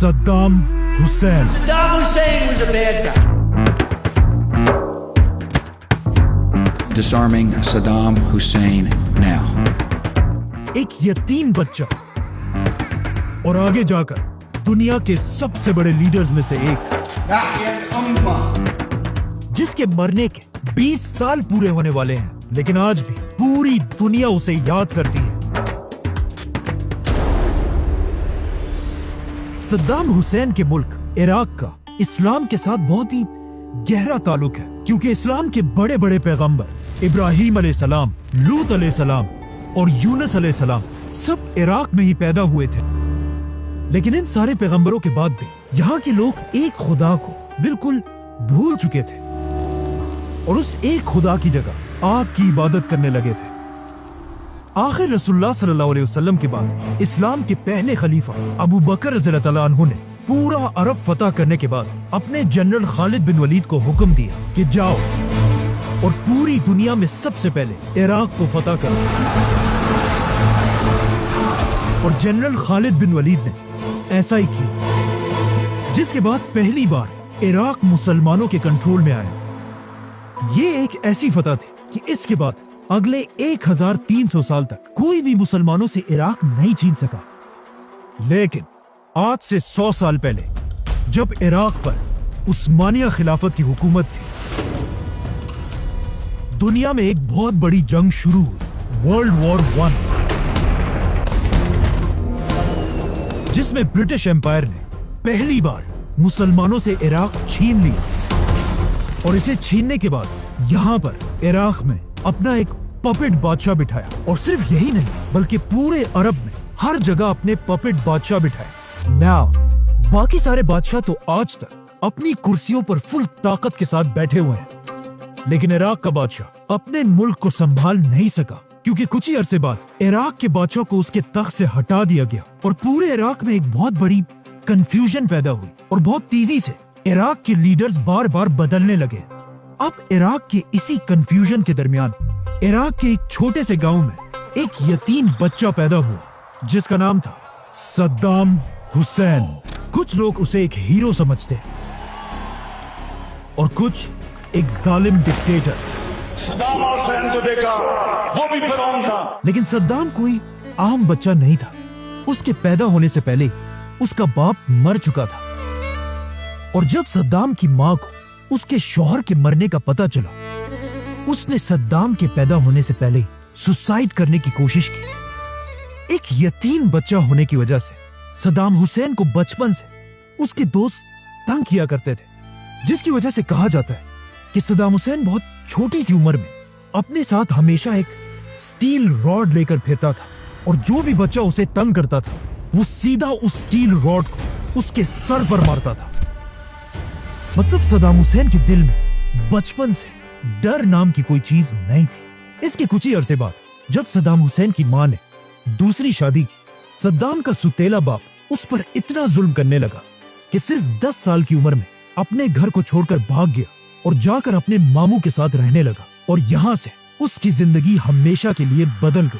Saddam Hussein. Saddam Hussein was a bad guy. Disarming Saddam Hussein now. एक यतीम बच्चा और आगे जाकर दुनिया के सबसे बड़े लीडर्स में से एक, जिसके मरने के 20 साल पूरे होने वाले हैं, लेकिन आज भी पूरी दुनिया उसे याद करती है। सद्दाम हुसैन के मुल्क इराक का इस्लाम के साथ बहुत ही गहरा ताल्लुक है, क्योंकि इस्लाम के बड़े बड़े पैगंबर इब्राहिम अलैहिस्सलाम, लूत अलैहिस्सलाम और यूनुस अलैहिस्सलाम सब इराक में ही पैदा हुए थे। लेकिन इन सारे पैगंबरों के बाद भी यहाँ के लोग एक खुदा को बिल्कुल भूल चुके थे और उस एक खुदा की जगह आग की इबादत करने लगे थे। आखिर रसूलुल्लाह सल्लल्लाहु अलैहि वसल्लम के बाद इस्लाम के पहले खलीफा अबू बकर रज़ियल्लाहु ताला अन्हु ने पूरा अरब फतह करने के बाद अपने जनरल खालिद बिन वलीद को हुक्म दिया कि जाओ और पूरी दुनिया में सबसे पहले इराक को फतह करो। और जनरल खालिद बिन वलीद ने ऐसा ही किया, जिसके बाद पहली बार इराक मुसलमानों के कंट्रोल में आया। ये एक ऐसी फतह थी कि इसके बाद अगले 1300 साल तक कोई भी मुसलमानों से इराक नहीं छीन सका। लेकिन आज से 100 साल पहले जब इराक पर उस्मानिया खिलाफत की हुकूमत थी, दुनिया में एक बहुत बड़ी जंग शुरू हुई, वर्ल्ड वॉर 1, जिसमें ब्रिटिश एम्पायर ने पहली बार मुसलमानों से इराक छीन लिया और इसे छीनने के बाद यहां पर इराक में अपना एक पपेट बादशाह बिठाया। और सिर्फ यही नहीं, बल्कि पूरे अरब में हर जगह अपने पपेट बादशाह बिठाए। नाउ बाकी सारे बादशाह तो आज तक अपनी कुर्सियों पर फुल ताकत के साथ बैठे हुए हैं, लेकिन इराक का बादशाह अपने मुल्क को संभाल नहीं सका, क्योंकि कुछ ही अरसे बाद इराक के बादशाह को उसके तख्त से हटा दिया गया और पूरे इराक में एक बहुत बड़ी कंफ्यूजन पैदा हुई और बहुत तेजी से इराक के लीडर्स बार बार बदलने लगे। अब इराक के इसी कंफ्यूजन के दरमियान इराक के एक छोटे से गांव में एक यतीम बच्चा पैदा हुआ, जिसका नाम था सद्दाम हुसैन। कुछ लोग उसे एक हीरो समझते हैं और कुछ एक जालिम डिक्टेटर। सद्दाम हुसैन को देखा, वो भी फिरौन था। लेकिन सद्दाम कोई आम बच्चा नहीं था। उसके पैदा होने से पहले उसका बाप मर चुका था और जब सद्दाम की मां को उसके शौहर के मरने का पता चला, उसने सद्दाम के पैदा होने से पहले सुसाइड करने की कोशिश की। एक यतीम बच्चा होने की वजह से सद्दाम हुसैन को बचपन से उसके दोस्त तंग किया करते थे, जिसकी वजह से कहा जाता है कि सद्दाम हुसैन बहुत छोटी सी उम्र में अपने साथ हमेशा एक स्टील रॉड लेकर फिरता था और जो भी बच्चा उसे तंग करता था वो सीधा उस स्टील रॉड को उसके सर पर मारता था। मतलब सद्दाम हुसैन के दिल में बचपन से डर नाम की कोई चीज नहीं थी। इसके कुछ ही अरसे बाद जब सद्दाम हुसैन की मां ने दूसरी शादी की, सद्दाम का सुतेला बाप उस पर इतना जुल्म करने लगा कि सिर्फ 10 साल की उम्र में अपने घर को छोड़कर भाग गया और जाकर अपने मामू के साथ रहने लगा। और यहाँ से उसकी जिंदगी हमेशा के लिए बदल गई,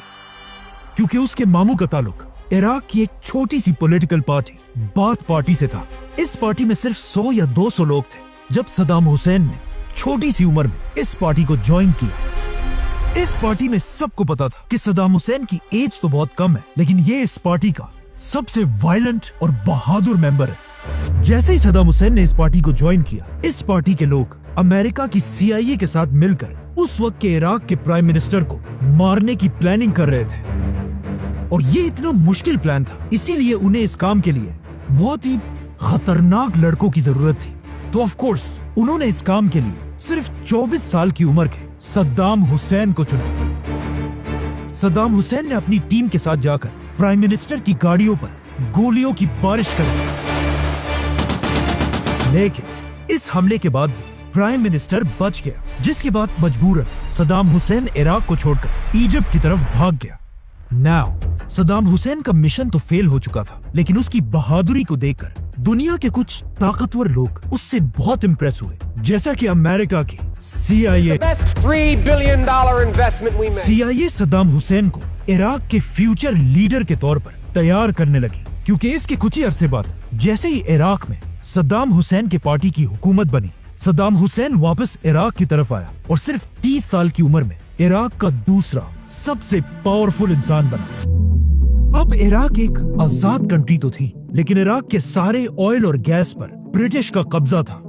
क्योंकि उसके मामू का ताल्लुक इराक की एक छोटी सी पॉलिटिकल पार्टी बाथ पार्टी से था। इस पार्टी में सिर्फ 100 या 200 लोग थे जब सद्दाम हुसैन ने छोटी सी उम्र में इस पार्टी को ज्वाइन किया। इस पार्टी में सबको पता था कि सद्दाम हुसैन की एज तो बहुत कम है, लेकिन ये इस पार्टी का सबसे वायलेंट और बहादुर मेंबर है। जैसे ही सद्दाम हुसैन ने इस पार्टी को ज्वाइन किया, इस पार्टी के लोग अमेरिका की CIA के साथ मिलकर उस वक्त के इराक के प्राइम मिनिस्टर को मारने की प्लानिंग कर रहे थे। और ये इतना मुश्किल प्लान था, इसीलिए उन्हें इस काम के लिए बहुत ही खतरनाक लड़कों की जरूरत थी। तो ऑफ कोर्स उन्होंने इस काम के लिए सिर्फ 24 साल की उम्र के सद्दाम हुसैन को चुना। सद्दाम हुसैन ने अपनी टीम के साथ जाकर प्राइम मिनिस्टर की गाड़ियों पर गोलियों की बारिश कर दी, लेकिन इस हमले के बाद भी प्राइम मिनिस्टर बच गया, जिसके बाद मजबूरन सद्दाम हुसैन इराक को छोड़कर इजिप्ट की तरफ भाग गया। नाउ सद्दाम हुसैन का मिशन तो फेल हो चुका था, लेकिन उसकी बहादुरी को देखकर दुनिया के कुछ ताकतवर लोग उससे बहुत इम्प्रेस हुए, जैसा कि अमेरिका की CIA। CIA सद्दाम हुसैन को इराक के फ्यूचर लीडर के तौर पर तैयार करने लगी, क्योंकि इसके कुछ ही अरसे बाद जैसे ही इराक में सद्दाम हुसैन के पार्टी की हुकूमत बनी, सद्दाम हुसैन वापस इराक की तरफ आया और सिर्फ 30 साल की उम्र में इराक का दूसरा सबसे पावरफुल इंसान बना। अब इराक एक आजाद कंट्री तो थी, लेकिन इराक के सारे ऑयल और गैस पर ब्रिटिश का कब्जा था।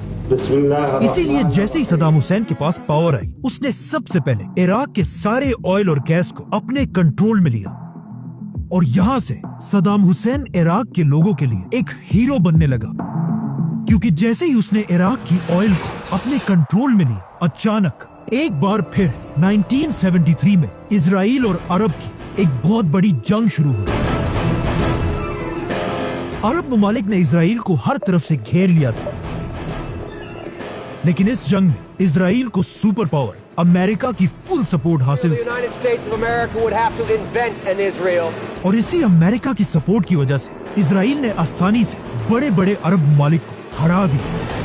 इसीलिए जैसे ही सद्दाम हुसैन के पास पावर आई, उसने सबसे पहले इराक के सारे ऑयल और गैस को अपने कंट्रोल में लिया और यहाँ से सद्दाम हुसैन इराक के लोगों के लिए एक हीरो बनने लगा, क्योंकि जैसे ही उसने इराक की ऑयल को अपने कंट्रोल में लिया, अचानक एक बार फिर 1973 में इजराइल और अरब की एक बहुत बड़ी जंग शुरू हुई। अरब ममालिक ने इजराइल को हर तरफ से घेर लिया था, लेकिन इस जंग में इजराइल को सुपर पावर अमेरिका की फुल सपोर्ट हासिल थी। और इसी अमेरिका की सपोर्ट की वजह से इजराइल ने आसानी से बड़े बड़े अरब ममालिक को हरा दिया।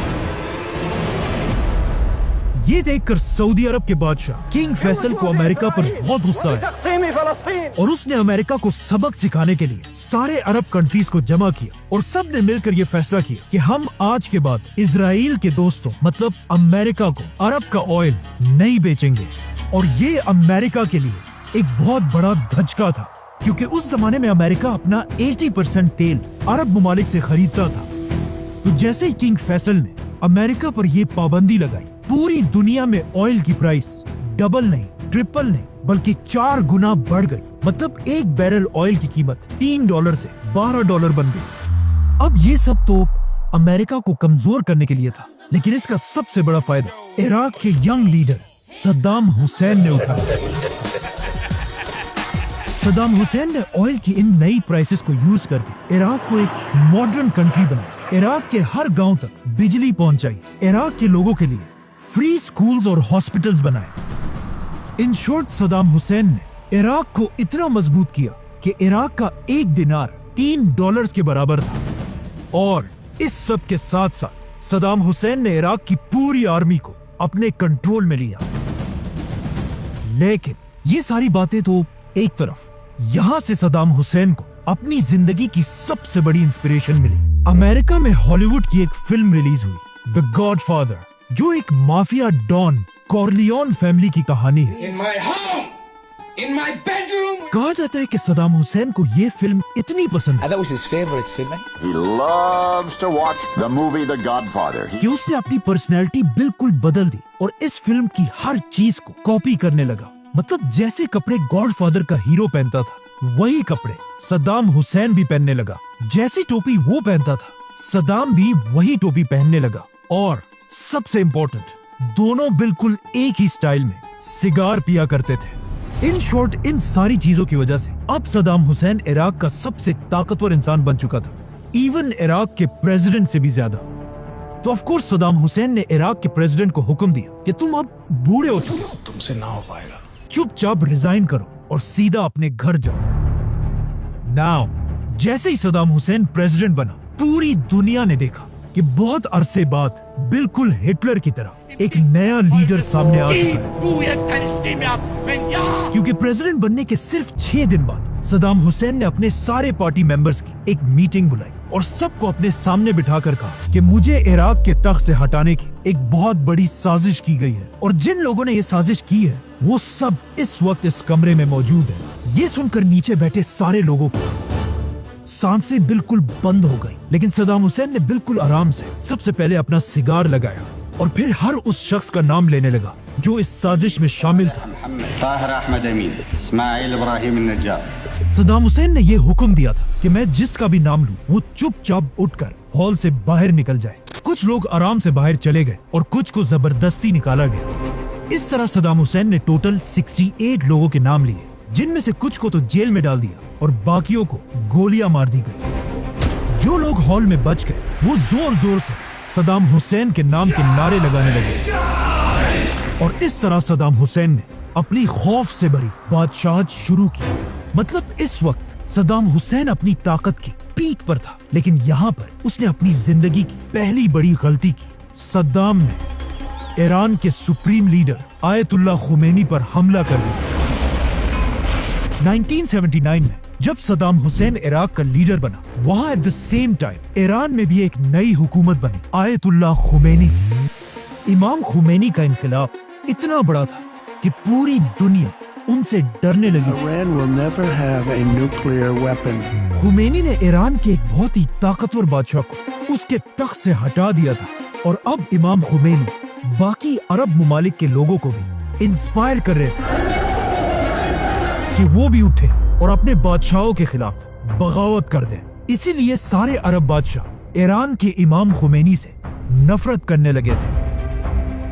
ये देखकर सऊदी अरब के बादशाह किंग फैसल को अमेरिका पर बहुत गुस्सा आया और उसने अमेरिका को सबक सिखाने के लिए सारे अरब कंट्रीज को जमा किया और सब ने मिलकर ये फैसला किया कि हम आज के बाद इजराइल के दोस्तों मतलब अमेरिका को अरब का ऑयल नहीं बेचेंगे। और ये अमेरिका के लिए एक बहुत बड़ा धचका था, क्योंकि उस जमाने में अमेरिका अपना 80% तेल अरब ममालिक से खरीदता था। तो जैसे ही किंग फैसल ने अमेरिका पर ये पाबंदी लगाई, पूरी दुनिया में ऑयल की प्राइस डबल नहीं, ट्रिपल नहीं, बल्कि 4 गुना बढ़ गई। मतलब एक बैरल ऑयल की कीमत $3 से $12 बन गई। अब ये सब तो अमेरिका को कमजोर करने के लिए था, लेकिन इसका सबसे बड़ा फायदा इराक के यंग लीडर सद्दाम हुसैन ने उठाया। सद्दाम हुसैन ने ऑयल की इन नई प्राइसेस को यूज करके इराक को एक मॉडर्न कंट्री बनाया। इराक के हर गांव तक बिजली पहुंचाई, इराक के लोगों के लिए फ्री स्कूल्स और हॉस्पिटल्स बनाए। इन शॉर्ट सद्दाम हुसैन ने इराक को इतना मजबूत किया कि इराक का एक दिनार $3 के बराबर था। और इस सब के साथ साथ सद्दाम हुसैन ने इराक की पूरी आर्मी को अपने कंट्रोल में लिया। लेकिन ये सारी बातें तो एक तरफ, यहां से सद्दाम हुसैन को अपनी जिंदगी की सबसे बड़ी इंस्पिरेशन मिली। अमेरिका में हॉलीवुड की एक फिल्म रिलीज हुई, द गॉडफादर, जो एक माफिया डॉन कॉर्लियोन फैमिली की कहानी है। In my home, in my bedroom. कहा जाता है कि सद्दाम हुसैन को ये फिल्म इतनी पसंद That was his favorite film. He loves to watch the movie The Godfather. कि उसने अपनी पर्सनैलिटी बिल्कुल बदल दी और इस फिल्म की हर चीज को कॉपी करने लगा। मतलब जैसे कपड़े गॉडफादर का हीरो पहनता था, वही कपड़े सद्दाम हुसैन भी पहनने लगा। जैसी टोपी वो पहनता था, सद्दाम भी वही टोपी पहनने लगा। और सबसे इम्पोर्टेंट, दोनों बिल्कुल एक ही स्टाइल में सिगार पिया करते थे। इन शॉर्ट, इन सारी चीजों की वजह से अब सद्दाम हुसैन इराक का सबसे ताकतवर इंसान बन चुका था, इवन इराक के प्रेसिडेंट से भी ज्यादा। तो ऑफ कोर्स सद्दाम हुसैन ने इराक के प्रेसिडेंट को हुक्म दिया कि तुम अब बूढ़े हो चुके हो, तुमसे ना हो पाएगा। चुपचाप रिजाइन करो और सीधा अपने घर जाओ। नाउ जैसे ही सद्दाम हुसैन प्रेसिडेंट बना, पूरी दुनिया ने देखा कि बहुत अरसे बाद बिल्कुल हिटलर की तरह एक नया लीडर सामने आ चुका है। क्योंकि प्रेसिडेंट बनने के सिर्फ 6 दिन बाद सद्दाम हुसैन ने अपने सारे पार्टी मेंबर्स की एक मीटिंग बुलाई और सबको अपने सामने बिठाकर कहा कि मुझे इराक के तख्त से हटाने की एक बहुत बड़ी साजिश की गई है और जिन लोगों ने ये साजिश की है वो सब इस वक्त इस कमरे में मौजूद है। ये सुनकर नीचे बैठे सारे लोगों को सांसें बिल्कुल बंद हो गई, लेकिन सद्दाम हुसैन ने बिल्कुल आराम से सबसे पहले अपना सिगार लगाया और फिर हर उस शख्स का नाम लेने लगा जो इस साजिश में शामिल था। ताहिर अहमद अमीन, इस्माइल इब्राहिम नज्जार। सद्दाम हुसैन ने यह हुक्म दिया था कि मैं जिसका भी नाम लूं वो चुपचाप उठकर हॉल से बाहर निकल जाए। कुछ लोग आराम से बाहर चले गए और कुछ को जबरदस्ती निकाला गया। इस तरह सद्दाम हुसैन ने टोटल 68 लोगों के नाम लिए, जिनमें से कुछ को तो जेल में डाल दिया और बाकियों को गोलियां मार दी गई। जो लोग हॉल में बच गए वो जोर जोर से सद्दाम हुसैन के नाम के नारे लगाने लगे और इस तरह सद्दाम हुसैन ने अपनी खौफ से भरी बादशाहत शुरू की। मतलब इस वक्त सद्दाम हुसैन अपनी ताकत की पीक पर था, लेकिन यहाँ पर उसने अपनी जिंदगी की पहली बड़ी गलती की। सद्दाम ने ईरान के सुप्रीम लीडर आयतुल्लाह खुमैनी पर हमला कर दिया। 1979 में जब सद्दाम हुसैन इराक का लीडर बना, वहाँ at the same time Iran में भी एक नई हुकूमत बनी, आयतुल्लाह खुमैनी। इमाम खुमैनी का इनकलाब इतना बड़ा था कि पूरी दुनिया उनसे डरने लगी थी। Iran will never have a nuclear weapon. Khomeini ने ईरान के एक बहुत ही ताकतवर बादशाह को उसके तख्त से हटा दिया था, और अब इमाम खुमैनी बाकी अरब ममालिक के लोगों को भी इंस्पायर कर रहे थे कि वो भी उठे और अपने बादशाहों के खिलाफ बगावत कर दें। इसीलिए सारे अरब बादशाह ईरान के इमाम खुमैनी से नफरत करने लगे थे।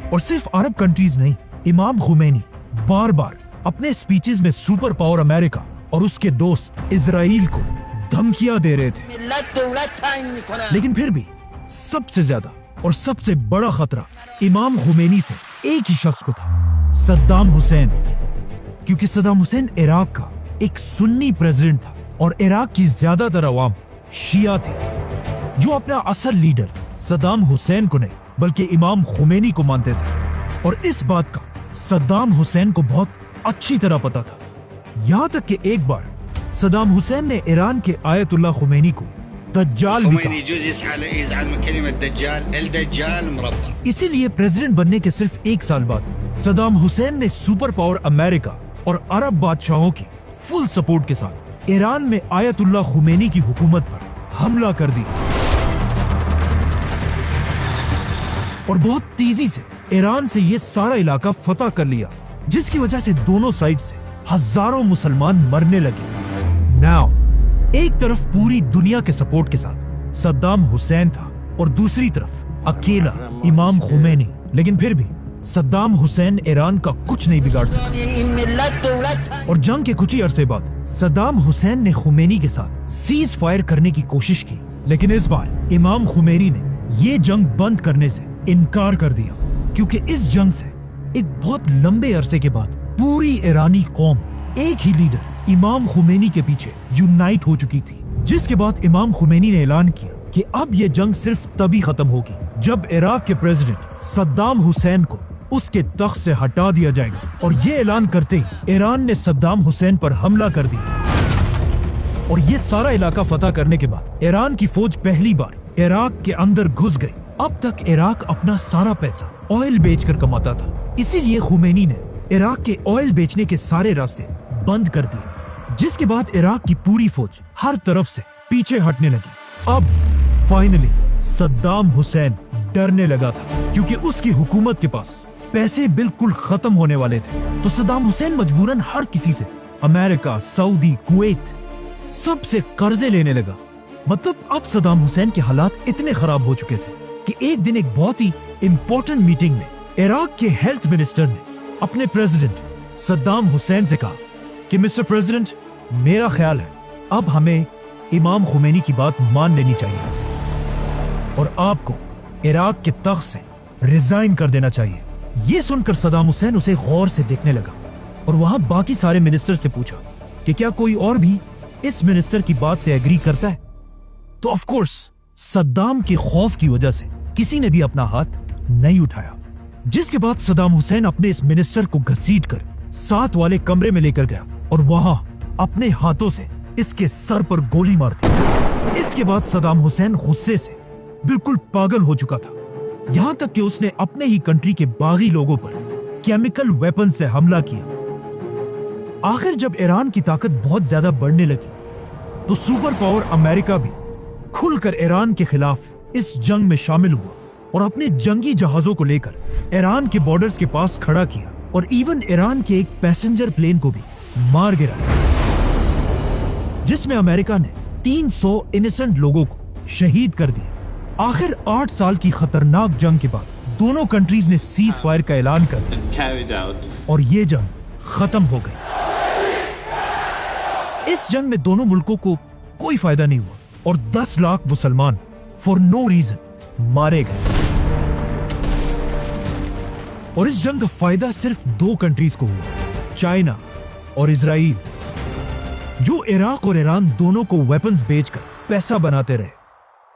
और सिर्फ अरब कंट्रीज नहीं, इमाम खुमैनी बार बार अपने स्पीचेस में सुपर पावर अमेरिका और उसके दोस्त इजराइल को धमकियां दे रहे थे। लेकिन फिर भी सबसे ज्यादा और सबसे बड़ा खतरा इमाम खुमैनी से एक ही शख्स को था, सद्दाम हुसैन। क्योंकि सद्दाम हुसैन इराक का एक सुन्नी प्रेसिडेंट था और इराक की ज्यादातर अवाम शिया थी, जो अपना असल लीडर सद्दाम हुसैन को नहीं बल्कि इमाम खुमैनी को मानते थे। और इस बात का सद्दाम हुसैन को बहुत अच्छी तरह पता था। यहाँ तक कि एक बार सद्दाम हुसैन ने ईरान के आयतुल्लाह खुमैनी को दज्जाल भी कहा। इसीलिए प्रेसिडेंट बनने के सिर्फ एक साल बाद सद्दाम हुसैन ने सुपर पावर अमेरिका और अरब बादशाहों की फुल सपोर्ट के साथ ईरान में आयतुल्लाह खुमैनी की हुकूमत पर हमला कर दिया और बहुत तेजी से ईरान से ये सारा इलाका फतह कर लिया, जिसकी वजह से दोनों साइड से हजारों मुसलमान मरने लगे। नाउ एक तरफ पूरी दुनिया के सपोर्ट के साथ सद्दाम हुसैन था और दूसरी तरफ अकेला इमाम खुमैनी। लेकिन फिर भी सद्दाम हुसैन ईरान का कुछ नहीं बिगाड़ सका। और जंग के कुछ ही अरसे बाद सद्दाम हुसैन ने खुमैनी के साथ सीज फायर करने की कोशिश की, लेकिन इस बार इमाम खुमैनी ने ये जंग बंद करने से इनकार कर दिया, क्योंकि इस जंग से एक बहुत लंबे अरसे के बाद पूरी ईरानी कौम एक ही लीडर इमाम खुमैनी के पीछे यूनाइट हो चुकी थी। जिसके बाद इमाम खुमैनी ने ऐलान किया कि अब ये जंग सिर्फ तभी खत्म होगी जब इराक के प्रेसिडेंट सद्दाम हुसैन को उसके तख्त से हटा दिया जाएगा। और ये ऐलान करते ही ईरान ने सद्दाम हुसैन पर हमला कर दिया और ये सारा इलाका फतह करने के बाद ईरान की फौज पहली बार इराक के अंदर घुस गई। अब तक इराक अपना सारा पैसा ऑयल बेचकर कमाता था, इसीलिए खुमैनी ने इराक के ऑयल बेचने के सारे रास्ते बंद कर दिए, जिसके बाद इराक की पूरी फौज हर तरफ से पीछे हटने लगी। अब फाइनली सद्दाम हुसैन डरने लगा था, क्योंकि उसकी हुकूमत के पास पैसे बिल्कुल खत्म होने वाले थे। तो सद्दाम हुसैन मजबूरन हर किसी से, अमेरिका, सऊदी, कुवैत, सबसे कर्जे लेने लगा। मतलब अब सद्दाम हुसैन के हालात इतने खराब हो चुके थे कि एक दिन एक बहुत ही इंपॉर्टेंट मीटिंग में इराक के हेल्थ मिनिस्टर ने अपने प्रेसिडेंट सद्दाम हुसैन से कहा कि मिस्टर प्रेसिडेंट, मेरा ख्याल है अब हमें इमाम खुमैनी की बात मान लेनी चाहिए और आपको इराक के तख्त से रिजाइन कर देना चाहिए। ये सुनकर सद्दाम हुसैन उसे गौर से देखने लगा और वहां बाकी सारे मिनिस्टर से पूछा कि क्या कोई और भी इस मिनिस्टर की बात से एग्री करता है। तो ऑफ कोर्स सद्दाम के खौफ की वजह से किसी ने भी अपना हाथ नहीं उठाया। जिसके बाद सद्दाम हुसैन अपने इस मिनिस्टर को घसीटकर साथ वाले कमरे में लेकर गया और वहां अपने हाथों से इसके सर पर गोली मार दी। इसके बाद सद्दाम हुसैन गुस्से से बिल्कुल पागल हो चुका था, यहां तक कि उसने अपने ही कंट्री के बागी लोगों पर केमिकल वेपन से हमला किया। आखिर जब ईरान की ताकत बहुत ज्यादा बढ़ने लगी तो सुपर पावर अमेरिका भी खुलकर ईरान के खिलाफ इस जंग में शामिल हुआ और अपने जंगी जहाजों को लेकर ईरान के बॉर्डर्स के पास खड़ा किया और इवन ईरान के एक पैसेंजर प्लेन को भी मार गिराया, जिसमें अमेरिका ने 300 इनोसेंट लोगों को शहीद कर दिया। आखिर 8 साल की खतरनाक जंग के बाद दोनों कंट्रीज ने सीज फायर का ऐलान कर दिया और ये जंग खत्म हो गई। इस जंग में दोनों मुल्कों को कोई फायदा नहीं हुआ और 10 लाख मुसलमान फॉर नो रीजन मारे गए। और इस जंग का फायदा सिर्फ 2 कंट्रीज को हुआ, चाइना और इजराइल, जो इराक और ईरान दोनों को वेपन्स बेचकर पैसा बनाते रहे।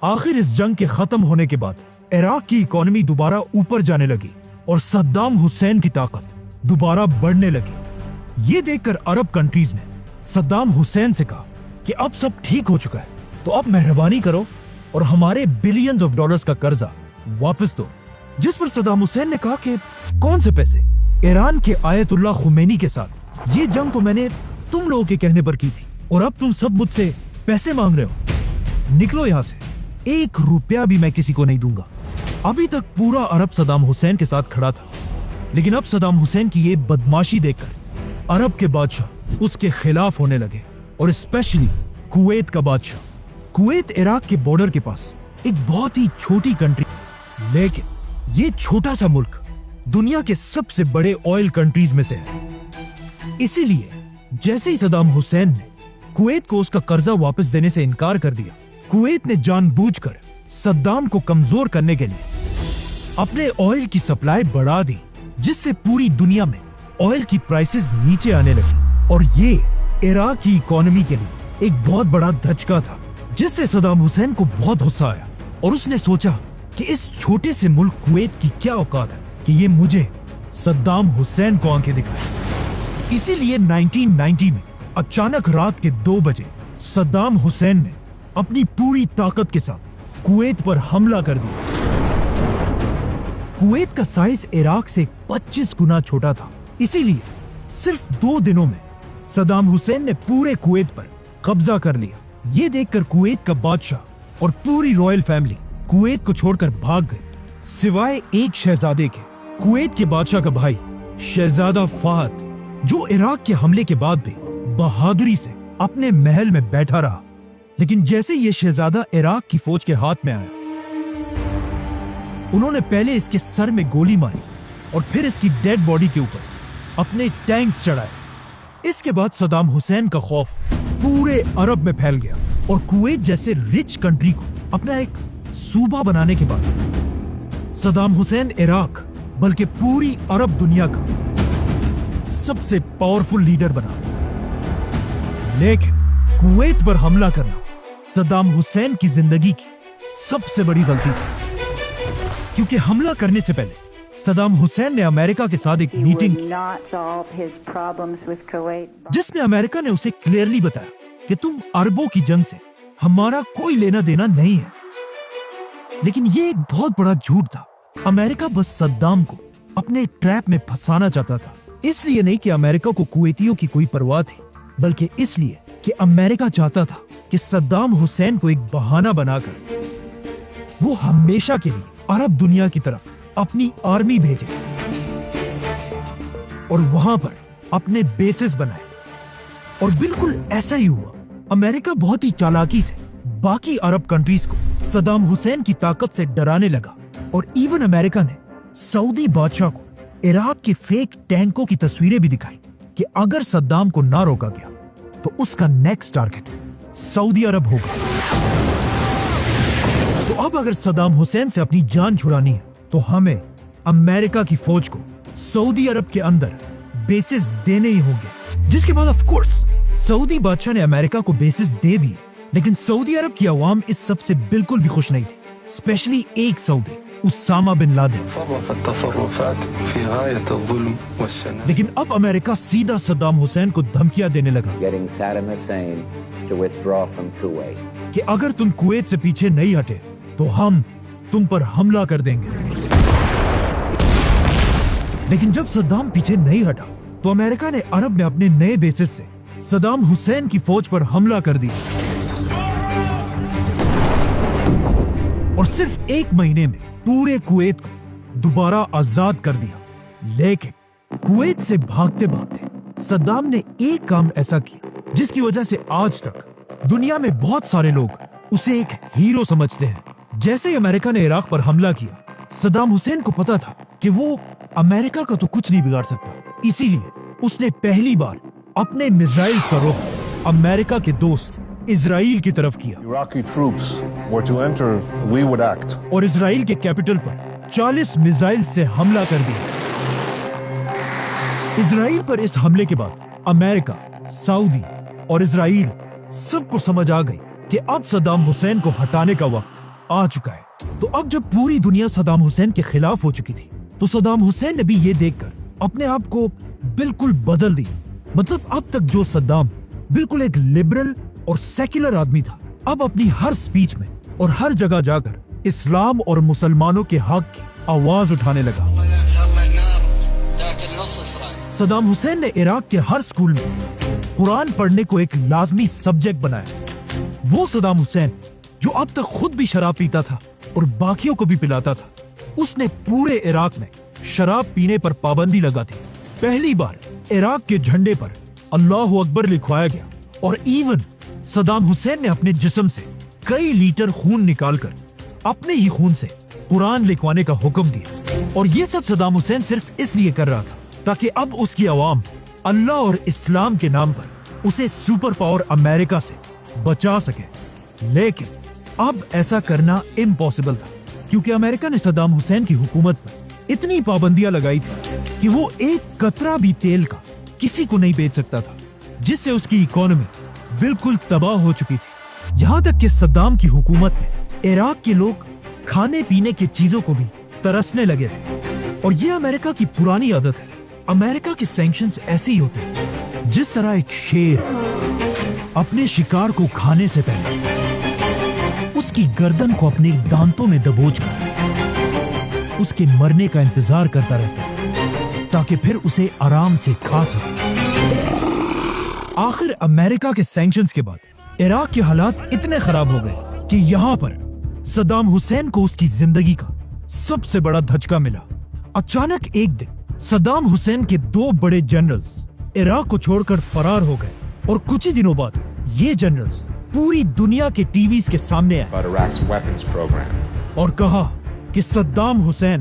आखिर इस जंग के खत्म होने के बाद इराक की इकोनॉमी दोबारा ऊपर जाने लगी और सद्दाम हुसैन की ताकत दोबारा बढ़ने लगी। ये देखकर अरब कंट्रीज ने सद्दाम हुसैन से कहा कि अब सब ठीक हो चुका है, तो अब मेहरबानी करो और हमारे बिलियंस ऑफ डॉलर्स का कर्जा वापस दो। जिस पर सद्दाम हुसैन ने कहा कि कौन से पैसे? ईरान के आयतुल्लाह खुमैनी के साथ ये जंग तो मैंने तुम लोगों के कहने पर की थी, और अब तुम सब मुझसे पैसे मांग रहे हो। निकलो यहां से, 1 रुपया भी मैं किसी को नहीं दूंगा। अभी तक पूरा अरब सद्दाम हुसैन के साथ खड़ा था, लेकिन अब सद्दाम हुसैन की ये बदमाशी देखकर अरब के बादशाह उसके खिलाफ होने लगे, और स्पेशली कुवैत का बादशाह। कुवैत इराक के बॉर्डर के पास एक बहुत ही छोटी कंट्री, लेकिन ये छोटा सा मुल्क दुनिया के सबसे बड़े ऑयल कंट्रीज में से है। इसीलिए जैसे ही सद्दाम हुसैन ने कुवैत को उसका कर्जा वापस देने से इनकार कर दिया, कुवैत ने जानबूझकर सद्दाम को कमजोर करने के लिए अपने ऑयल की सप्लाई बढ़ा दी, जिससे पूरी दुनिया में ऑयल की प्राइसेस नीचे आने लगी। और ये इराक की इकोनॉमी के लिए एक बहुत बड़ा धचका था, जिससे सद्दाम हुसैन को बहुत गुस्सा आया, और उसने सोचा कि इस छोटे से मुल्क कुवैत की क्या औकात है कि ये मुझे सद्दाम हुसैन को आंखें दिखाए। इसीलिए 1990 में अचानक रात के 2 बजे सद्दाम हुसैन ने अपनी पूरी ताकत के साथ कुवैत पर हमला कर दिया। कुवैत का साइज इराक से 25 गुना छोटा था, इसीलिए सिर्फ 2 दिनों में सद्दाम हुसैन ने पूरे कुवैत पर कब्जा कर लिया। ये देखकर कुवैत का बादशाह और पूरी रॉयल फैमिली कुवैत को छोड़कर भाग गए, सिवाय एक शहजादे के, कुवैत के बादशाह का भाई शहजादा फहद, जो इराक के हमले के बाद भी बहादुरी से अपने महल में बैठा रहा। लेकिन जैसे ये शहजादा इराक की फौज के हाथ में आया, उन्होंने पहले इसके सर में गोली मारी और फिर इसकी डेड बॉडी के ऊपर अपने टैंक्स चढ़ाए। इसके बाद सद्दाम हुसैन का खौफ पूरे अरब में फैल गया, और कुवैत जैसे रिच कंट्री को अपना एक सूबा बनाने के बाद सद्दाम हुसैन इराक बल्कि पूरी अरब दुनिया का सबसे पावरफुल लीडर बना। लेकिन कुवैत पर हमला करना सद्दाम हुसैन की जिंदगी की सबसे बड़ी गलती थी, क्योंकि हमला करने से पहले सद्दाम हुसैन ने अमेरिका के साथ एक मीटिंग की, जिसमें अमेरिका ने उसे क्लियरली बताया कि तुम अरबों की जंग से हमारा कोई लेना देना नहीं है। लेकिन ये एक बहुत बड़ा झूठ था। अमेरिका बस सद्दाम को अपने ट्रैप में फंसाना चाहता था। इसलिए नहीं कि अमेरिका को कुवैतियों की कोई परवाह थी, बल्कि इसलिए कि अमेरिका चाहता था कि सद्दाम हुसैन को एक बहाना बनाकर वो हमेशा के लिए अरब दुनिया की तरफ अपनी आर्मी भेजे और वहां पर अपने बेसेस बनाए। और बिल्कुल ऐसा ही हुआ। अमेरिका बहुत ही चालाकी से बाकी अरब कंट्रीज को सद्दाम हुसैन की ताकत से डराने लगा, और इवन अमेरिका ने सऊदी बादशाह को इराक के फेक टैंकों की तस्वीरें भी दिखाई कि अगर सद्दाम को ना रोका गया तो उसका नेक्स्ट टारगेट सऊदी अरब होगा। तो अब अगर सद्दाम हुसैन से अपनी जान छुड़ानी है तो हमें अमेरिका की फौज को सऊदी अरब के अंदर बेसिस देने ही होंगे। जिसके बाद ऑफ कोर्स सऊदी बादशाह ने अमेरिका को बेसिस दे दिए, लेकिन सऊदी अरब की आवाम इस सब से बिल्कुल भी खुश नहीं थी, स्पेशली एक सऊदी उसामा बिन लादेन। लेकिन अब अमेरिका सीधा सद्दाम हुसैन को धमकियां देने लगा कि अगर तुम कुवैत से पीछे नहीं हटे तो हम तुम पर हमला कर देंगे। लेकिन जब सद्दाम पीछे नहीं हटा तो अमेरिका ने अरब में अपने नए बेसिस से सद्दाम हुसैन की फौज पर हमला कर दिया, और सिर्फ 1 महीने में पूरे कुवैत को दोबारा आजाद कर दिया। लेकिन कुवैत से भागते भागते सद्दाम ने एक काम ऐसा किया जिसकी वजह से आज तक दुनिया में बहुत सारे लोग उसे एक हीरो समझते हैं। जैसे ही अमेरिका ने इराक पर हमला किया, सद्दाम हुसैन को पता था कि वो अमेरिका का तो कुछ नहीं बिगाड़ सकता, इसीलिए उसने पहली बार अपने मिसाइल्स का रुख अमेरिका के दोस्त इजराइल की तरफ किया। Iraqi troops were to enter, we would act. और इजराइल के कैपिटल पर 40 मिसाइल से हमला कर दिया। इजराइल पर इस हमले के बाद अमेरिका, सऊदी और इजराइल सबको समझ आ गई कि अब सद्दाम हुसैन को हटाने का वक्त आ चुका है। तो अब जब पूरी दुनिया सद्दाम हुसैन के खिलाफ हो चुकी थी, तो सद्दाम हुसैन ने भी ये देखकर अपने आप को बिल्कुल बदल दिया। मतलब अब तक जो सद्दाम बिल्कुल एक लिबरल और सेक्युलर आदमी था, अब अपनी हर स्पीच में और हर जगह जाकर इस्लाम और मुसलमानों के हक की आवाज उठाने लगा। सद्दाम हुसैन ने इराक के हर स्कूल में कुरान पढ़ने को एक लाजमी सब्जेक्ट बनाया। वो सद्दाम हुसैन जो अब तक खुद भी शराब पीता था और बाकियों को भी पिलाता था, उसने पूरे इराक में शराब पीने पर पाबंदी लगा दी। पहली बार इराक के झंडे पर अल्लाह अकबर लिखवाया गया और इवन सद्दाम हुसैन ने अपने जिस्म से कई लीटर खून निकालकर अपने ही खून से कुरान लिखवाने का हुक्म दिया। और ये सब सद्दाम हुसैन सिर्फ इसलिए कर रहा था ताकि अब उसकी आवाम अल्लाह और इस्लाम के नाम पर उसे सुपर पावर अमेरिका से बचा सके। लेकिन अब ऐसा करना इम्पॉसिबल था, क्योंकि अमेरिका ने सद्दाम हुसैन की हुकूमत पर इतनी पाबंदियां लगाई थी कि वो एक कतरा भी तेल का किसी को नहीं बेच सकता था, जिससे उसकी इकोनॉमी बिल्कुल तबाह हो चुकी थी। यहां तक कि सद्दाम की हुकूमत में इराक के लोग खाने पीने की चीजों को भी तरसने लगे थे। और ये अमेरिका की पुरानी आदत है। अमेरिका के सैंक्शंस ऐसे ही होते हैं जिस तरह एक शेर अपने शिकार को खाने से पहले उसकी गर्दन को अपने दांतों में दबोचकर उसके मरने का इंतजार करता रहता है ताकि फिर उसे आराम से खा सके। आखिर अमेरिका के सैंक्शंस के बाद इराक के हालात इतने खराब हो गए कि यहां पर सद्दाम हुसैन को उसकी जिंदगी का सबसे बड़ा धचका मिला। अचानक एक दिन सद्दाम हुसैन के 2 बड़े जनरल्स इराक को छोड़कर फरार हो गए और कुछ ही दिनों बाद ये जनरल्स पूरी दुनिया के टीवीज के सामने आए About Iraq's weapons program. और कहा कि सद्दाम हुसैन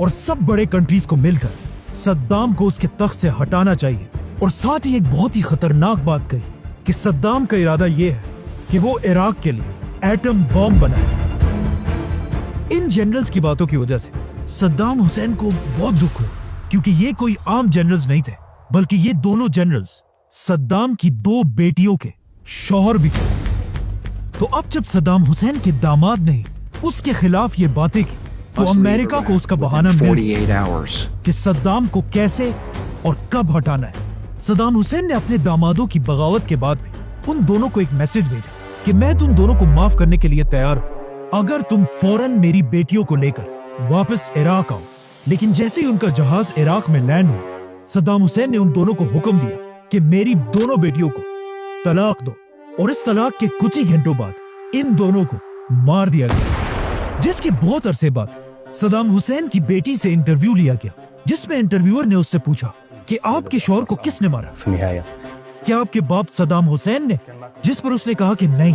और सब बड़े कंट्रीज को मिलकर सद्दाम को उसके तख्त से हटाना चाहिए। और साथ ही एक बहुत ही खतरनाक बात कही कि सद्दाम का इरादा यह है कि वो इराक के लिए एटम बॉम्ब बनाए। इन जनरल्स की बातों की वजह से सद्दाम हुसैन को बहुत दुख हुआ, क्योंकि ये कोई आम जनरल्स नहीं थे, बल्कि ये दोनों जनरल्स सद्दाम की 2 बेटियों के शौहर भी थे। तो अब जब सद्दाम हुसैन के दामाद ने उसके खिलाफ ये बातें की तो अमेरिका को उसका बहाना मिल 48 hours. कि सद्दाम को कैसे और कब हटाना है। सद्दाम हुसैन ने अपने दामादों की बगावत के बाद भी उन दोनों को एक मैसेज भेजा कि मैं तुम दोनों को माफ करने के लिए तैयार हूं अगर तुम फौरन मेरी बेटियों को लेकर वापस इराक आओ। लेकिन जैसे ही उनका जहाज इराक में लैंड हुआ, सद्दाम हुसैन ने उन दोनों को हुक्म दिया कि मेरी दोनों बेटियों को तलाक दो। और इस तलाक के कुछ ही घंटों बाद इन दोनों को मार दिया गया। जिसके बहुत अरसे बाद सद्दाम हुसैन की बेटी से इंटरव्यू लिया गया, जिसमें इंटरव्यूअर ने उससे पूछा कि आपके शौहर को किसने मारा? क्या आपके बाप सद्दाम हुसैन ने? जिस पर उसने कहा कि नहीं।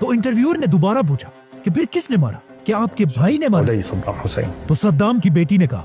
तो इंटरव्यूअर ने दोबारा पूछा कि फिर किसने मारा? क्या आपके भाई ने मारा? तो सद्दाम की बेटी ने कहा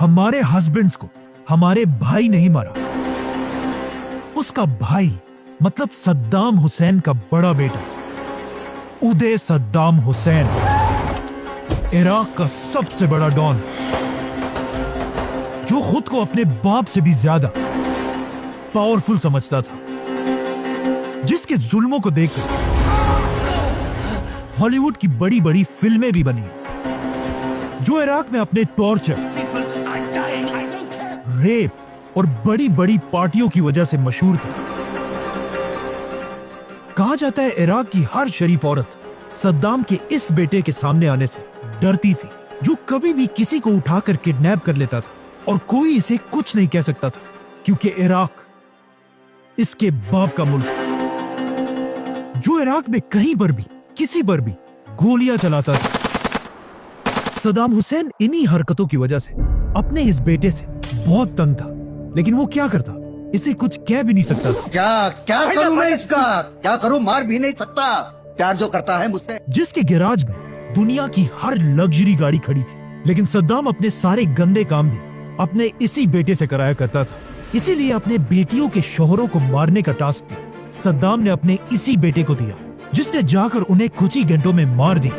हमारे हस्बैंड्स को हमारे भाई नहीं मारा। उसका भाई मतलब सद्दाम हुसैन का बड़ा बेटा उदय सद्दाम हुसैन, इराक का सबसे बड़ा डॉन, जो खुद को अपने बाप से भी ज्यादा पावरफुल समझता था, जिसके जुल्मों को देखकर हॉलीवुड की बड़ी बड़ी फिल्में भी बनी, जो इराक में अपने टॉर्चर, रेप और बड़ी बड़ी पार्टियों की वजह से मशहूर था। कहा जाता है इराक की हर शरीफ औरत सद्दाम के इस बेटे के सामने आने से डरती थी, जो कभी भी किसी को उठाकर किडनैप कर लेता था और कोई इसे कुछ नहीं कह सकता था, क्योंकि इराक इसके बाप का मुल्क था, जो इराक में कहीं पर भी किसी पर भी गोलियां चलाता था। सद्दाम हुसैन इन्हीं हरकतों की वजह से अपने इस बेटे से बहुत तंग था, लेकिन वो क्या करता, इसे कुछ कह भी नहीं सकता था। क्या करूं मैं इसका? क्या करूं? मार भी नहीं सकता। प्यार जो करता है मुझसे। जिसके गैराज में दुनिया की हर लग्जरी गाड़ी खड़ी थी, लेकिन सद्दाम अपने सारे गंदे काम भी अपने इसी बेटे से कराया करता था। इसीलिए अपने बेटियों के शौहरों को मारने का टास्क भी सद्दाम ने अपने इसी बेटे को दिया, जिसने जाकर उन्हें कुछ ही घंटों में मार दिया।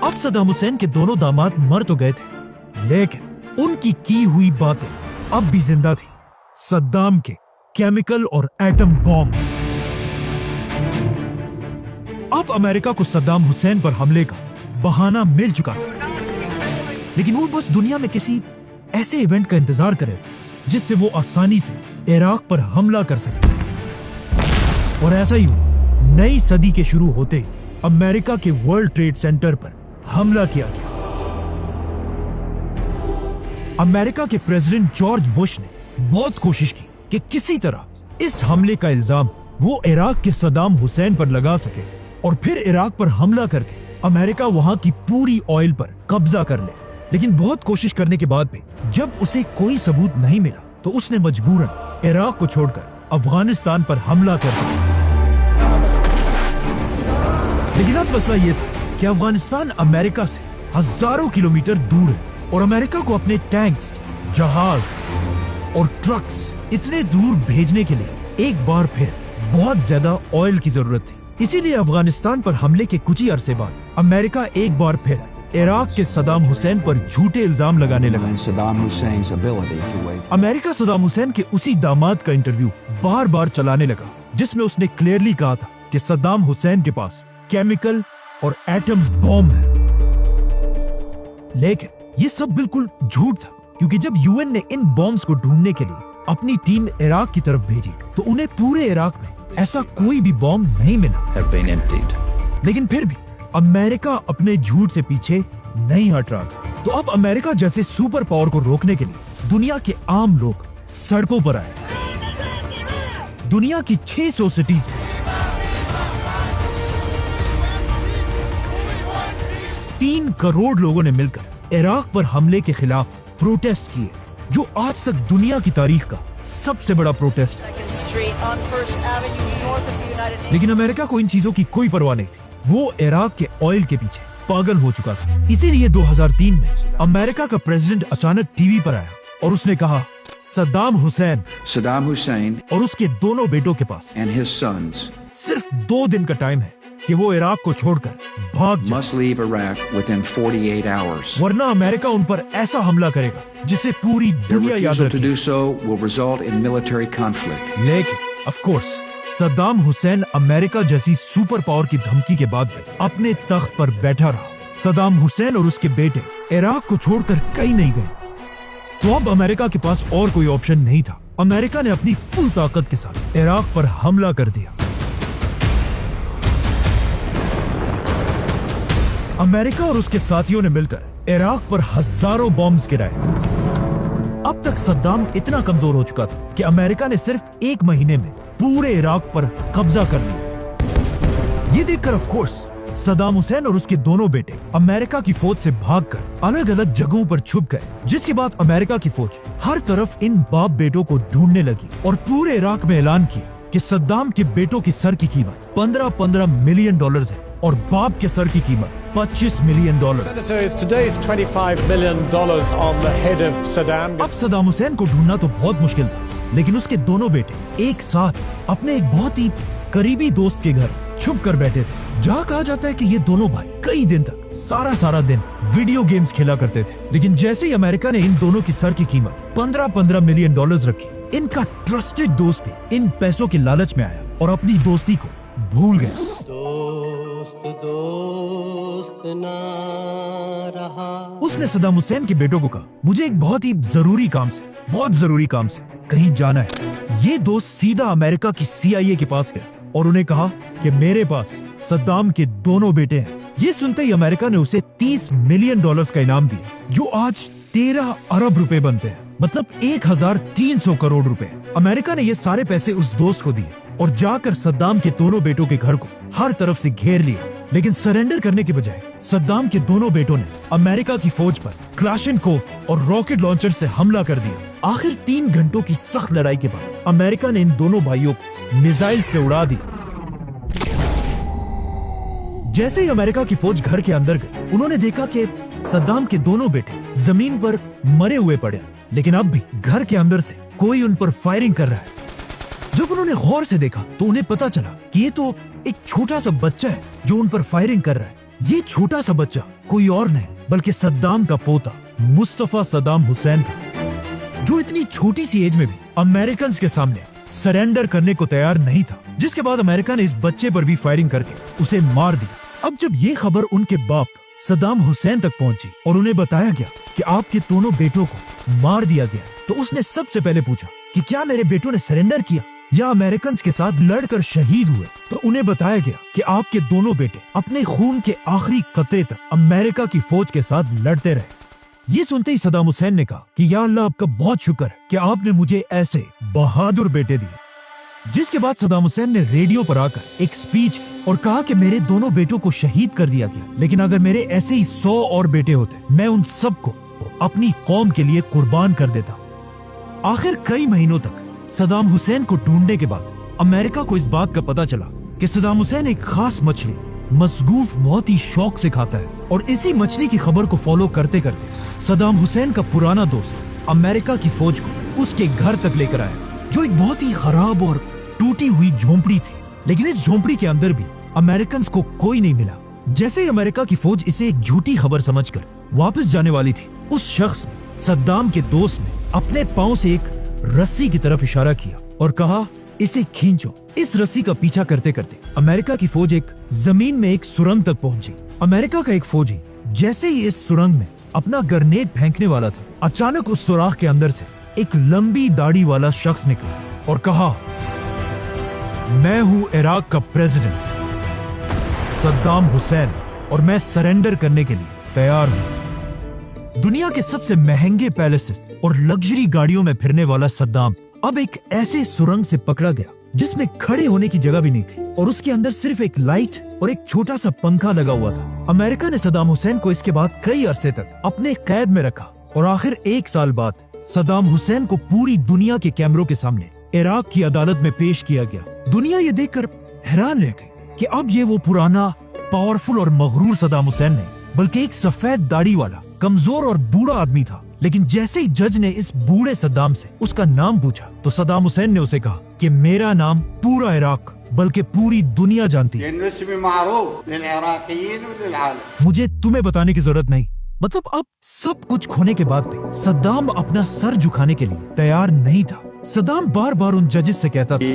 अब सद्दाम हुसैन के दोनों दामाद मर तो गए थे, लेकिन उनकी की हुई बातें अब भी जिंदा थी। सद्दाम के केमिकल और एटम बॉम्ब। अब अमेरिका को सद्दाम हुसैन पर हमले का बहाना मिल चुका था। लेकिन वो बस दुनिया में किसी ऐसे इवेंट का इंतजार कर रहे थे जिससे वो आसानी से इराक पर हमला कर सके। और ऐसा ही हुआ। नई सदी के शुरू होते ही अमेरिका के वर्ल्ड ट्रेड सेंटर पर हमला किया गया। अमेरिका के प्रेसिडेंट जॉर्ज बुश ने बहुत कोशिश की कि किसी तरह इस हमले का इल्जाम वो इराक के सद्दाम हुसैन पर लगा सके और फिर इराक पर हमला करके अमेरिका वहां की पूरी ऑयल पर कब्जा कर ले। लेकिन बहुत कोशिश करने के बाद भी जब उसे कोई सबूत नहीं मिला तो उसने मजबूरन इराक को छोड़कर अफगानिस्तान पर हमला कर दिया। लेकिन अब मसला यह था कि अफगानिस्तान अमेरिका से हजारों किलोमीटर दूर है और अमेरिका को अपने टैंक्स, जहाज और ट्रक्स इतने दूर भेजने के लिए एक बार फिर बहुत ज्यादा ऑयल की जरूरत थी। इसीलिए अफगानिस्तान पर हमले के कुछ ही अरसे बाद अमेरिका एक बार फिर इराक के सद्दाम हुसैन पर झूठे इल्जाम लगाने लगा। Saddam Hussein's ability to wage America Saddam Hussain के उसी दामाद का इंटरव्यू बार बार चलाने लगा जिसमें उसने क्लियरली कहा था कि सद्दाम हुसैन के पास केमिकल और एटम बॉम्ब है। लेकिन ये सब बिल्कुल झूठ था, क्योंकि जब यूएन ने इन बॉम्ब्स को ढूंढने के लिए अपनी टीम इराक की तरफ भेजी तो उन्हें पूरे इराक में ऐसा कोई भी बॉम्ब नहीं मिला। लेकिन फिर भी अमेरिका अपने झूठ से पीछे नहीं हट रहा था। तो अब अमेरिका जैसे सुपर पावर को रोकने के लिए दुनिया के आम लोग सड़कों पर आए। दुनिया की 600 सिटीज में 3 करोड़ लोगों ने मिलकर इराक पर हमले के खिलाफ प्रोटेस्ट किए, जो आज तक दुनिया की तारीख का सबसे बड़ा प्रोटेस्ट है। लेकिन अमेरिका को इन चीजों की कोई परवाह नहीं थी। वो इराक के ऑयल के पीछे पागल हो चुका था। इसीलिए 2003 में अमेरिका का प्रेसिडेंट अचानक टीवी पर आया और उसने कहा सद्दाम हुसैन Saddam Hussein और उसके दोनों बेटों के पास and his sons सिर्फ 2 दिन का टाइम है कि वो इराक को छोड़कर भाग जाए, must leave Iraq within 48 hours. वरना अमेरिका उन पर ऐसा हमला करेगा जिसे पूरी Their दुनिया याद refusal to रखेगी। do so will result in military conflict. लेकिन of course Saddam Hussain America जैसी सुपर पावर की धमकी के बाद भी अपने तख्त पर बैठा रहा। सद्दाम हुसैन और उसके बेटे इराक को छोड़कर कहीं नहीं गए। तो अब अमेरिका के पास और कोई ऑप्शन नहीं था। अमेरिका ने अपनी फुल ताकत के साथ इराक पर हमला कर दिया। अमेरिका और उसके साथियों ने मिलकर इराक पर हजारों बॉम्ब्स गिराए। अब तक सद्दाम इतना कमजोर हो चुका था कि अमेरिका ने सिर्फ 1 महीने में पूरे इराक पर कब्जा कर लिया। ये देखकर ऑफ कोर्स सद्दाम हुसैन और उसके दोनों बेटे अमेरिका की फौज से भागकर अलग अलग जगहों पर छुप गए, जिसके बाद अमेरिका की फौज हर तरफ इन बाप बेटों को ढूंढने लगी और पूरे इराक में ऐलान किया कि सद्दाम के बेटों की सर की कीमत 15 मिलियन डॉलर्स है और बाप के सर की कीमत 25 million dollar. Senator, is today's $25 million on the head of Saddam? अब सद्दाम हुसैन को ढूंढना तो बहुत मुश्किल था, लेकिन उसके दोनों बेटे एक साथ अपने एक बहुत ही करीबी दोस्त के घर छुप कर बैठे थे, जहाँ कहा जाता है कि ये दोनों भाई कई दिन तक सारा दिन वीडियो गेम्स खेला करते थे। लेकिन जैसे ही अमेरिका ने इन दोनों की सर की कीमत 15 मिलियन डॉलर्स रखी, इनका ट्रस्टेड दोस्त भी इन पैसों के लालच में आया और अपनी दोस्ती को भूल गया। उसने सद्दाम हुसैन के बेटों को कहा, मुझे एक बहुत जरूरी काम से कहीं जाना है। ये दोस्त सीधा अमेरिका की CIA के पास गए और उन्हें कहा कि मेरे पास सद्दाम के दोनों बेटे हैं। ये सुनते ही अमेरिका ने उसे 30 मिलियन डॉलर्स का इनाम दिया, जो आज 13 अरब रुपए बनते हैं, मतलब 1300 करोड़ रुपए। अमेरिका ने ये सारे पैसे उस दोस्त को दिए और जाकर सद्दाम के दोनों बेटों के घर को हर तरफ से घेर लिया। लेकिन सरेंडर करने के बजाय सद्दाम के दोनों बेटों ने अमेरिका की फौज पर क्लाशनकोफ और रॉकेट लॉन्चर से हमला कर दिया। आखिर 3 घंटों की सख्त लड़ाई के बाद अमेरिका ने इन दोनों भाइयों को मिसाइल से उड़ा दिया। जैसे ही अमेरिका की फौज घर के अंदर गई, उन्होंने देखा कि सद्दाम के दोनों बेटे जमीन पर मरे हुए पड़े, लेकिन अब भी घर के अंदर से कोई उन पर फायरिंग कर रहा है। जब उन्होंने गौर से देखा तो उन्हें पता चला कि ये तो एक छोटा सा बच्चा है जो उन पर फायरिंग कर रहा है। ये छोटा सा बच्चा कोई और नहीं बल्कि सद्दाम का पोता मुस्तफा सद्दाम हुसैन था, जो इतनी छोटी सी एज में भी अमेरिकन के सामने सरेंडर करने को तैयार नहीं था। जिसके बाद अमेरिका ने इस बच्चे पर भी फायरिंग करके उसे मार दिया। अब जब ये खबर उनके बाप सद्दाम हुसैन तक पहुंची और उन्हें बताया गया कि आपके दोनों बेटों को मार दिया गया। तो उसने सबसे पहले पूछा कि क्या मेरे बेटों ने सरेंडर किया या अमेरिकन के साथ लड़कर शहीद हुए। तो उन्हें बताया गया कि आपके दोनों बेटे अपने खून के आखिरी कतरे तक अमेरिका की फौज के साथ लड़ते रहे। ये सुनते ही सद्दाम हुसैन ने कहा कि या अल्लाह, आपका बहुत शुक्र है कि आपने मुझे ऐसे बहादुर बेटे दिए। जिसके बाद सद्दाम हुसैन ने रेडियो पर आकर एक स्पीच की और कहा कि मेरे दोनों बेटों को शहीद कर दिया गया, लेकिन अगर मेरे ऐसे ही 100 और बेटे होते, मैं उन सबको अपनी कौम के लिए कुर्बान कर देता। आखिर कई महीनों तक सद्दाम हुसैन को ढूंढने के बाद अमेरिका को इस बात का पता चला कि सद्दाम हुसैन एक खास मछली मसगूफ बहुत ही शौक से खाता है। और इसी मछली की खबर को फॉलो करते करते सद्दाम हुसैन का पुराना दोस्त अमेरिका की फौज को उसके घर तक लेकर आया, जो एक बहुत ही खराब और टूटी हुई झोंपड़ी थी। लेकिन इस झोंपड़ी के अंदर भी अमेरिकन को कोई नहीं मिला। जैसे ही अमेरिका की फौज इसे एक झूठी खबर समझकर वापस जाने वाली थी, उस शख्स ने, सद्दाम के दोस्त ने, अपने पांव से एक रस्सी की तरफ इशारा किया और कहा, इसे खींचो। इस रस्सी का पीछा करते करते अमेरिका की फौज एक जमीन में एक सुरंग तक पहुंची। अमेरिका का एक फौजी जैसे ही इस सुरंग में अपना ग्रेनेड फेंकने वाला था, अचानक उस सुराख के अंदर से एक लंबी दाढ़ी वाला शख्स निकला और कहा, मैं हूं इराक का प्रेसिडेंट सद्दाम हुसैन और मैं सरेंडर करने के लिए तैयार हूं। दुनिया के सबसे महंगे पैलेसेस और लग्जरी गाड़ियों में फिरने वाला सद्दाम अब एक ऐसे सुरंग से पकड़ा गया जिसमें खड़े होने की जगह भी नहीं थी और उसके अंदर सिर्फ एक लाइट और एक छोटा सा पंखा लगा हुआ था। अमेरिका ने सद्दाम हुसैन को इसके बाद कई अरसे तक अपने कैद में रखा और आखिर 1 साल बाद सद्दाम हुसैन को पूरी दुनिया के कैमरों के सामने इराक की अदालत में पेश किया गया। दुनिया ये देखकर हैरान रह गई कि अब ये वो पुराना पावरफुल और मगरूर सद्दाम हुसैन नहीं, बल्कि एक सफेद दाढ़ी वाला कमजोर और बूढ़ा आदमी था। लेकिन जैसे ही जज ने इस बूढ़े सद्दाम से उसका नाम पूछा, तो सद्दाम हुसैन ने उसे कहा कि मेरा नाम पूरा इराक बल्कि पूरी दुनिया जानती है, मुझे तुम्हें बताने की जरूरत नहीं। मतलब अब सब कुछ खोने के बाद भी सद्दाम अपना सर झुकाने के लिए तैयार नहीं था। सद्दाम बार बार उन जजेस से कहता था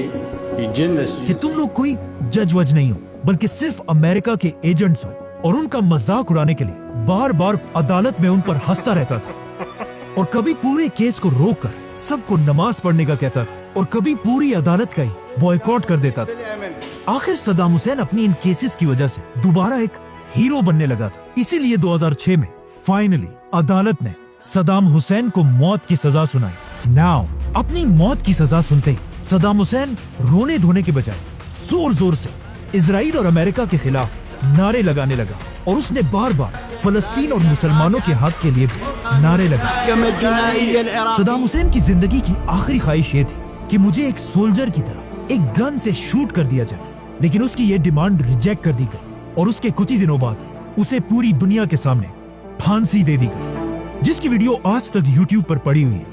कि तुम लोग कोई जज वज नहीं हो, बल्कि सिर्फ अमेरिका के एजेंट्स हो, और उनका मजाक उड़ाने के लिए बार बार अदालत में उन पर हंसता रहता था और कभी पूरे केस को रोककर सबको नमाज पढ़ने का कहता था और कभी पूरी अदालत का ही बॉयकॉट कर देता था। आखिर सद्दाम हुसैन अपनी इन केसेस की वजह से दोबारा एक हीरो बनने लगा था। इसीलिए 2006 में फाइनली अदालत ने सद्दाम हुसैन को मौत की सजा सुनाई। नाउ अपनी मौत की सजा सुनते ही सद्दाम हुसैन रोने धोने के बजाय जोर जोर से इजराइल और अमेरिका के खिलाफ नारे लगाने लगा और उसने बार बार फलस्तीन और मुसलमानों के हक के लिए भी नारे लगाए। सद्दाम हुसैन की जिंदगी की आखिरी ख्वाहिश ये थी कि मुझे एक सोल्जर की तरह एक गन से शूट कर दिया जाए, लेकिन उसकी ये डिमांड रिजेक्ट कर दी गई और उसके कुछ ही दिनों बाद उसे पूरी दुनिया के सामने फांसी दे दी गई, जिसकी वीडियो आज तक YouTube पर पड़ी हुई है,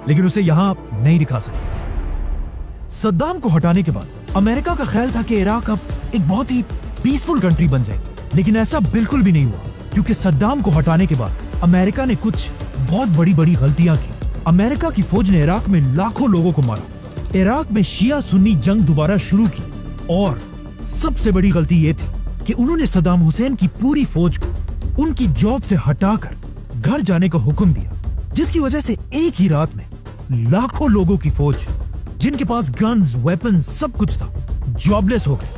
लेकिन उसे यहाँ नहीं दिखा सकते। सद्दाम को हटाने के बाद अमेरिका का ख्याल था कि इराक अब एक बहुत ही पीसफुल कंट्री बन जाएगी, लेकिन ऐसा बिल्कुल भी नहीं हुआ, क्योंकि सद्दाम को हटाने के बाद अमेरिका ने कुछ बहुत बड़ी बड़ी गलतियां की। अमेरिका की फौज ने इराक में लाखों लोगों को मारा, इराक में शिया सुन्नी जंग दोबारा शुरू की, और सबसे बड़ी गलती ये थी कि उन्होंने सद्दाम हुसैन की पूरी फौज को उनकी जॉब से हटाकर घर जाने का हुक्म दिया, जिसकी वजह से एक ही रात में लाखों लोगों की फौज जिनके पास गन्स, वेपन्स सब कुछ था, जॉबलेस हो गए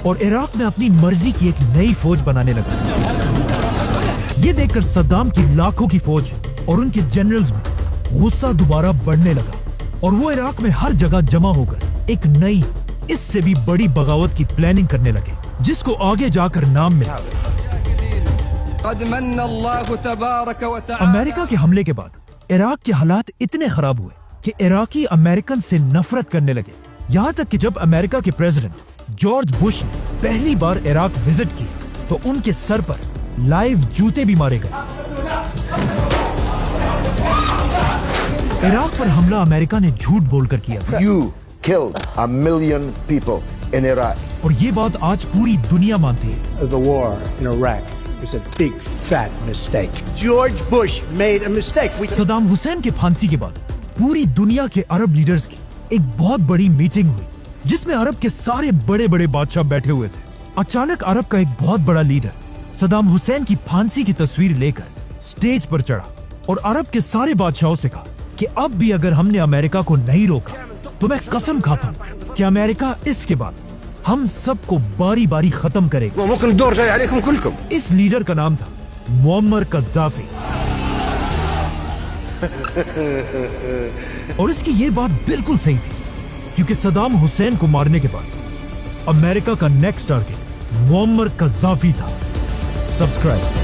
और इराक में अपनी मर्जी की एक नई फौज बनाने लगा। ये देखकर सद्दाम की लाखों की फौज और उनके जनरल्स में गुस्सा दोबारा बढ़ने लगा और वो इराक में हर जगह जमा होकर एक नई, इससे भी बड़ी बगावत की प्लानिंग करने लगे, जिसको आगे जाकर नाम मिला। अमेरिका के हमले के बाद इराक के हालात इतने खराब हुए कि इराकी अमेरिकन से नफरत करने लगे, यहाँ तक कि जब अमेरिका के प्रेसिडेंट जॉर्ज बुश ने पहली बार इराक विजिट की तो उनके सर पर लाइव जूते भी मारे गए। इराक पर हमला अमेरिका ने झूठ बोलकर किया था। You killed 1 million people in Iraq. और ये बात आज पूरी दुनिया मानती है। The war in Iraq is a big fat mistake. George Bush made a mistake. Saddam Hussain के फांसी के बाद पूरी दुनिया के अरब लीडर्स की एक बहुत बड़ी मीटिंग हुई, जिसमें अरब के सारे बड़े बड़े बादशाह बैठे हुए थे। अचानक अरब का एक बहुत बड़ा लीडर सदाम हुसैन की फांसी की तस्वीर लेकर स्टेज पर चढ़ा और अरब के सारे बादशाहों से कहा कि अब भी अगर हमने अमेरिका को नहीं रोका तो मैं कसम खाता हूं कि अमेरिका इसके बाद हम सबको बारी बारी खत्म करेगा। इस लीडर का नाम था मुअम्मर कद्दाफी। और इसकी ये बात बिल्कुल सही थी, क्योंकि सदाम हुसैन को मारने के बाद अमेरिका का नेक्स्ट टारगेट मुअम्मर कद्दाफी था। सब्सक्राइब।